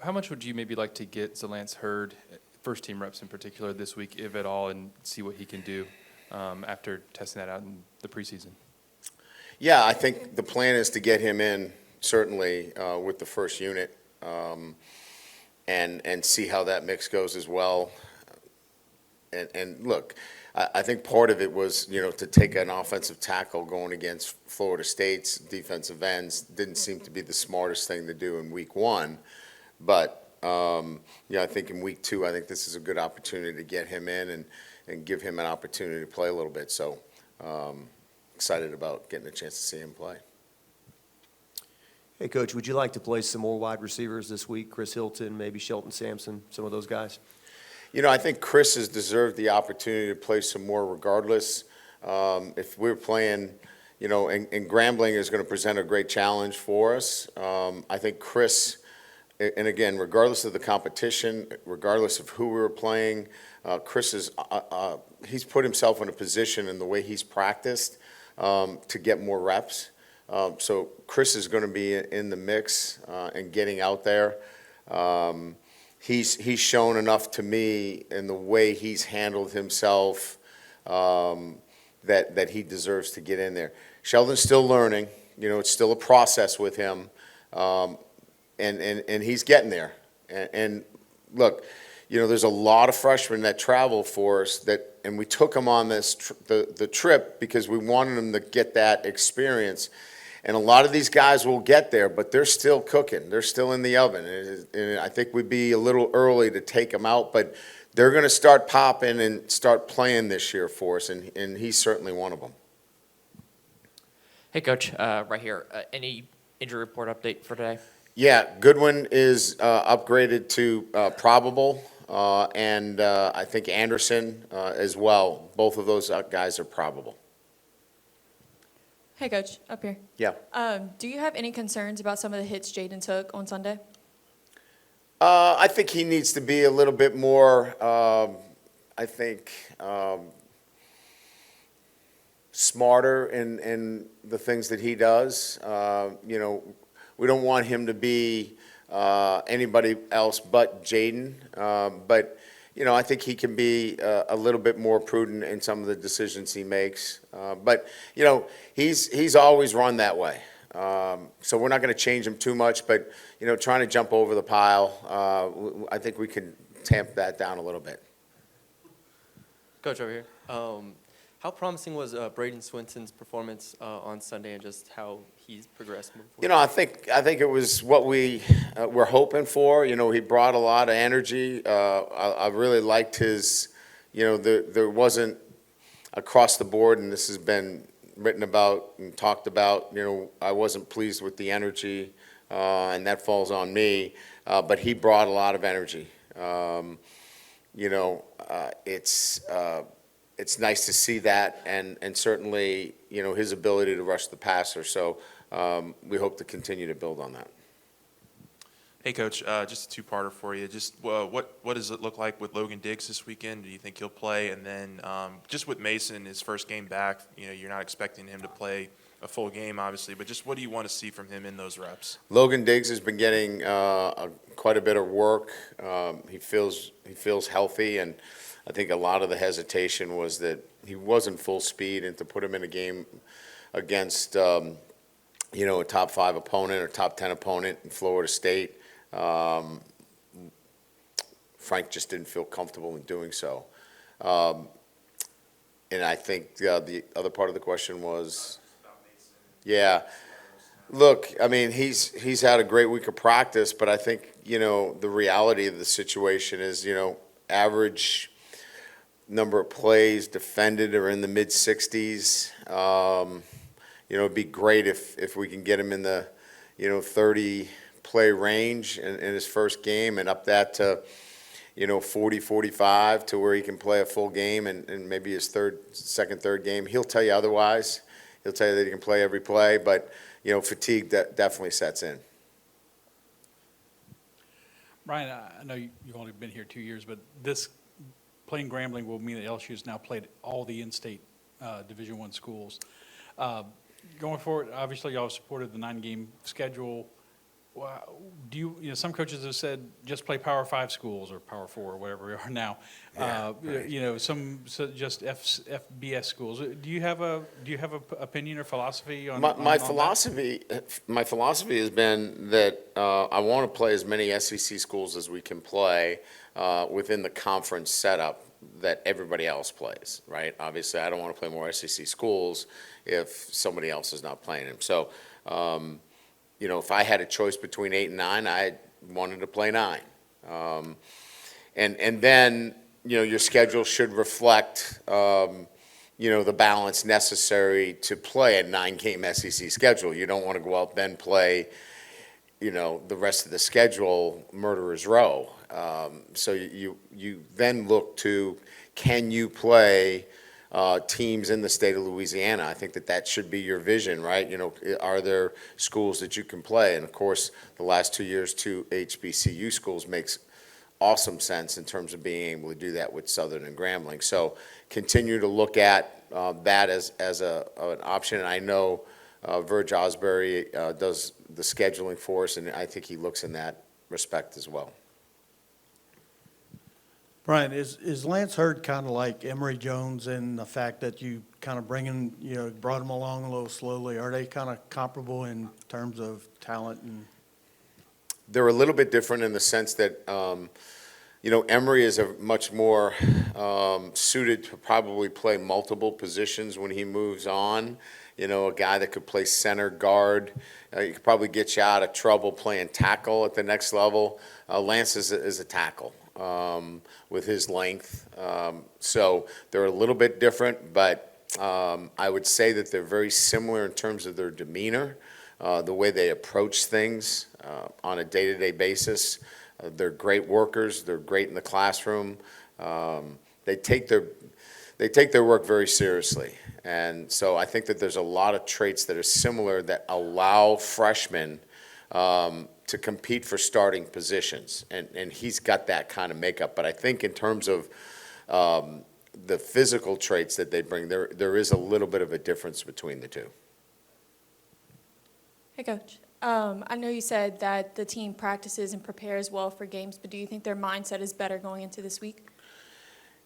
How much would you maybe like to get Zalance Hurd, first team reps in particular, this week, if at all, and see what he can do after testing that out in the preseason? Yeah, I think the plan is to get him in, certainly, with the first unit, and see how that mix goes as well. And look, I think part of it was, to take an offensive tackle going against Florida State's defensive ends didn't seem to be the smartest thing to do in week one. But, I think in week two, I think this is a good opportunity to get him in and give him an opportunity to play a little bit. So, excited about getting a chance to see him play. Hey, Coach, would you like to play some more wide receivers this week? Chris Hilton, maybe Shelton Sampson, some of those guys? I think Chris has deserved the opportunity to play some more regardless. If we're playing, and Grambling is going to present a great challenge for us. I think Chris, and again, regardless of the competition, regardless of who we were playing, Chris is, he's put himself in a position in the way he's practiced to get more reps. So Chris is going to be in the mix and getting out there. He's shown enough to me in the way he's handled himself that he deserves to get in there. Sheldon's still learning. It's still a process with him, and he's getting there. And look, there's a lot of freshmen that travel for us and we took them on this the trip because we wanted them to get that experience. And a lot of these guys will get there, but they're still cooking. They're still in the oven. And I think we'd be a little early to take them out, but they're going to start popping and start playing this year for us, and he's certainly one of them. Hey, Coach, right here. Any injury report update for today? Yeah, Goodwin is upgraded to probable, and I think Anderson as well. Both of those guys are probable. Hey, Coach, up here. Yeah. Do you have any concerns about some of the hits Jaden took on Sunday? I think he needs to be a little bit more, smarter in the things that he does. We don't want him to be anybody else but Jaden. But I think he can be a little bit more prudent in some of the decisions he makes. But he's always run that way. So we're not going to change him too much. But trying to jump over the pile, I think we can tamp that down a little bit. Coach, over here. How promising was Braden Swenson's performance on Sunday, and just how he's progressed moving forward? I think it was what we were hoping for. He brought a lot of energy. I really liked his. There wasn't across the board, and this has been written about and talked about. I wasn't pleased with the energy, and that falls on me. But he brought a lot of energy. It's nice to see that, and certainly, his ability to rush the passer. So we hope to continue to build on that. Hey, Coach, just a two-parter for you. Just what does it look like with Logan Diggs this weekend? Do you think he'll play? And then just with Mason, his first game back, you're not expecting him to play a full game, obviously, but just what do you want to see from him in those reps? Logan Diggs has been getting quite a bit of work. He feels healthy, and I think a lot of the hesitation was that he wasn't full speed, and to put him in a game against, a top 5 opponent or top 10 opponent in Florida State, Frank just didn't feel comfortable in doing so. And I think the other part of the question was, yeah. Look, I mean, he's had a great week of practice, but I think, the reality of the situation is, average number of plays defended are in the mid-60s. It'd be great if we can get him in the, 30-play range in his first game and up that to, 40, 45 to where he can play a full game and maybe his second, third game. He'll tell you otherwise. He'll tell you that he can play every play, but, fatigue definitely sets in. Brian, I know you've only been here 2 years, but this playing Grambling will mean that LSU has now played all the in-state Division I schools. Going forward, obviously y'all have supported the 9-game schedule. Wow, some coaches have said just play Power 5 schools or Power 4 or whatever we are now. Some just FBS schools. Do you have a opinion or philosophy on My that? philosophy has been that I want to play as many SEC schools as we can play within the conference setup that everybody else plays, right? Obviously, I don't want to play more SEC schools if somebody else is not playing them. So, if I had a choice between 8 and 9, I wanted to play 9. And then, your schedule should reflect, the balance necessary to play a 9-game SEC schedule. You don't want to go out then play, the rest of the schedule murderer's row. So you then look to, can you play teams in the state of Louisiana? I think that should be your vision, right? Are there schools that you can play? And of course, the last 2 years, 2 HBCU schools makes awesome sense in terms of being able to do that with Southern and Grambling. So continue to look at that as an option. And I know Verge Osbury does the scheduling for us, and I think he looks in that respect as well. Brian, is Lance Hurd kind of like Emory Jones in the fact that you kind of brought him along a little slowly? Are they kind of comparable in terms of talent? And They're a little bit different in the sense that, Emory is a much more suited to probably play multiple positions when he moves on. A guy that could play center, guard. He could probably get you out of trouble playing tackle at the next level. Lance is a tackle with his length. So they're a little bit different, but I would say that they're very similar in terms of their demeanor, the way they approach things on a day-to-day basis. They're great workers. They're great in the classroom. They take their work very seriously. And so I think that there's a lot of traits that are similar that allow freshmen to compete for starting positions. And he's got that kind of makeup. But I think in terms of the physical traits that they bring, there is a little bit of a difference between the two. Hey, Coach. I know you said that the team practices and prepares well for games, but do you think their mindset is better going into this week?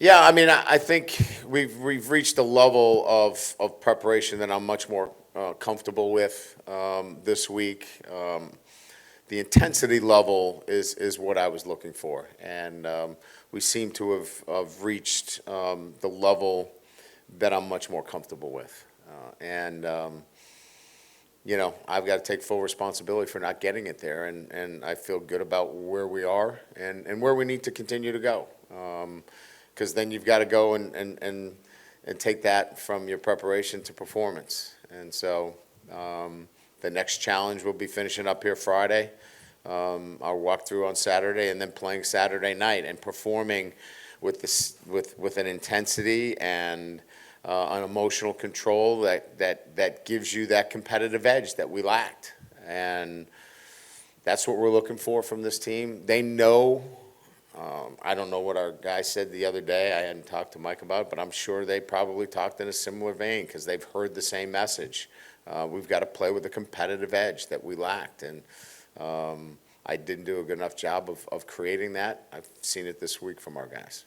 Yeah, I mean, I think we've reached a level of preparation that I'm much more comfortable with this week. The intensity level is what I was looking for, and we seem to have reached the level that I'm much more comfortable with. I've got to take full responsibility for not getting it there, and I feel good about where we are and where we need to continue to go. Because then you've got to go and take that from your preparation to performance. And so the next challenge will be finishing up here Friday, our walkthrough on Saturday, and then playing Saturday night and performing with an intensity and an emotional control that gives you that competitive edge that we lacked. And that's what we're looking for from this team. They know. I don't know what our guy said the other day. I hadn't talked to Mike about it, but I'm sure they probably talked in a similar vein because they've heard the same message. We've got to play with a competitive edge that we lacked, and I didn't do a good enough job of creating that. I've seen it this week from our guys.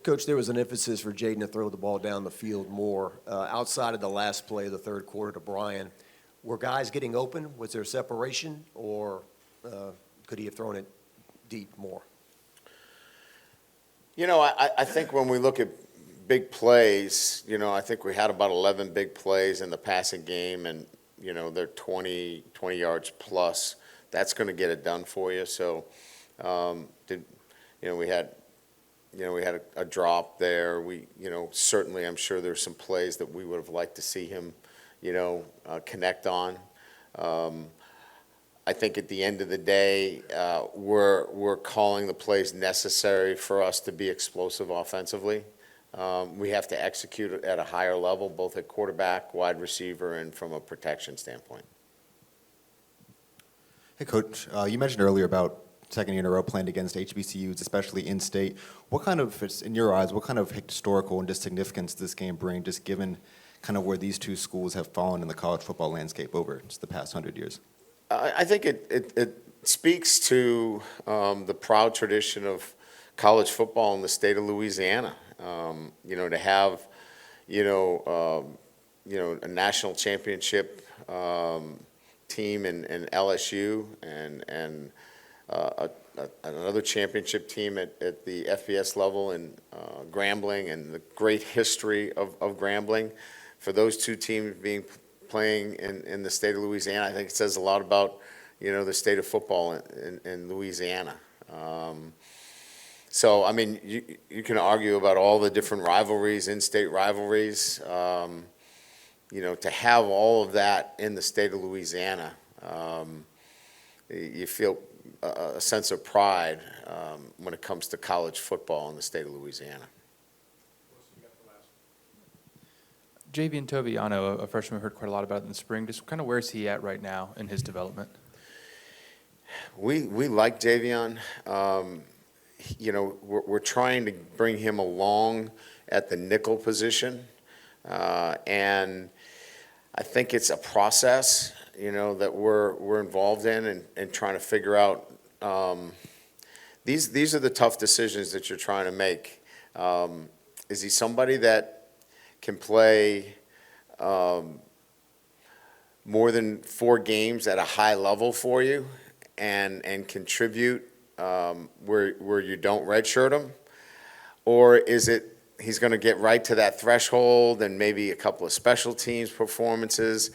Coach, there was an emphasis for Jaden to throw the ball down the field more. Outside of the last play of the third quarter to Brian, were guys getting open? Was there separation, or could he have thrown it deep more? I think when we look at big plays, I think we had about 11 big plays in the passing game, and, they're 20 yards plus. That's going to get it done for you. So, we had a drop there. Certainly I'm sure there's some plays that we would have liked to see him, connect on. I think at the end of the day, we're calling the plays necessary for us to be explosive offensively. We have to execute at a higher level, both at quarterback, wide receiver, and from a protection standpoint. Hey, Coach, you mentioned earlier about second year in a row playing against HBCUs, especially in-state. What kind of, in your eyes, what kind of historical and just significance does this game bring, just given kind of where these two schools have fallen in the college football landscape over just the past 100 years? I think it speaks to the proud tradition of college football in the state of Louisiana. To have, a national championship team in LSU and another championship team at the FBS level in Grambling, and the great history of Grambling. For those two teams playing in the state of Louisiana, I think it says a lot about, the state of football in Louisiana. So, I mean, you can argue about all the different rivalries, in-state rivalries. To have all of that in the state of Louisiana, you feel a sense of pride when it comes to college football in the state of Louisiana. Javian Toviano, a freshman we heard quite a lot about in the spring, just kind of where's he at right now in his development? We like Javion. We're trying to bring him along at the nickel position, and I think it's a process, that we're involved in and trying to figure out. These are the tough decisions that you're trying to make. Is he somebody that can play more than 4 games at a high level for you and contribute where you don't redshirt him? Or is it he's going to get right to that threshold and maybe a couple of special teams performances?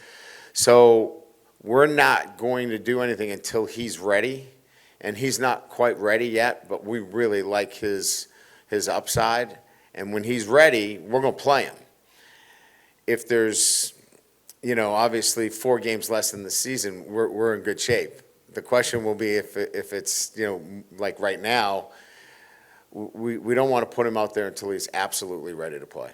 So we're not going to do anything until he's ready, and he's not quite ready yet, but we really like his upside. And when he's ready, we're going to play him. If there's, obviously 4 games less in the season, we're in good shape. The question will be if it's, like right now, we don't want to put him out there until he's absolutely ready to play.